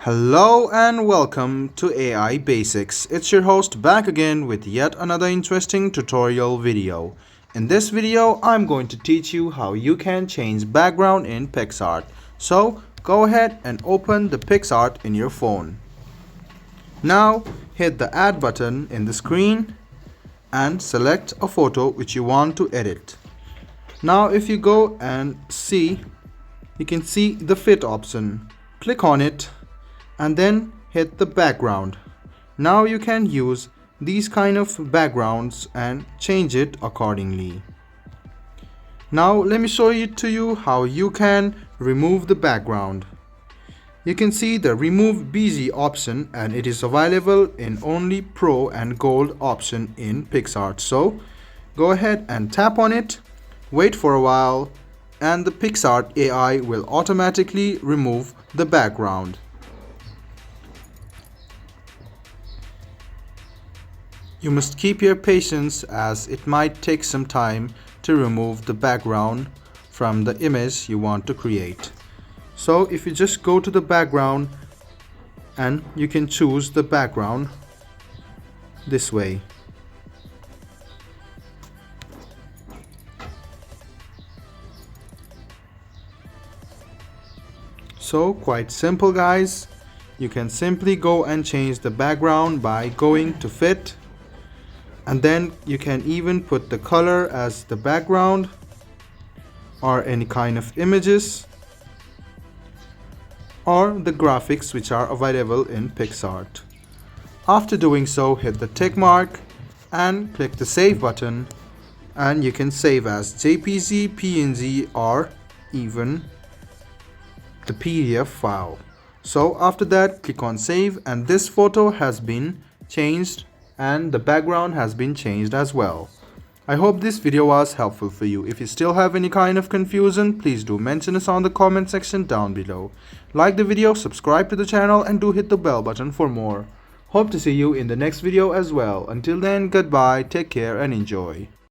Hello and welcome to AI Basics. It's your host back again with yet another interesting tutorial video. In this video, I'm going to teach you how you can change background in Picsart. So go ahead and open the Picsart in your phone. Now hit the add button in the screen and select a photo which you want to edit. Now if you go and you can see the fit option. Click on it and then hit the background. Now you can use these kind of backgrounds and change it accordingly. Now let me show you how you can remove the background. You can see the remove busy option and it is available in only Pro and Gold option in Picsart. So go ahead and tap on it, wait for a while, and the Picsart AI will automatically remove the background. You must keep your patience as it might take some time to remove the background from the image you want to create. So if you just go to the background and you can choose the background this way. So quite simple guys. You can simply go and change the background by going to fit. And then you can even put the color as the background or any kind of images or the graphics which are available in Picsart. After doing so, hit the tick mark and click the save button and you can save as JPG, PNG or even the PDF file. So after that, click on save and this photo has been changed and the background has been changed as well. I hope this video was helpful for you. If you still have any kind of confusion, please do mention us on the comment section down below. Like the video, subscribe to the channel and do hit the bell button for more. Hope to see you in the next video as well. Until then, goodbye, take care and enjoy.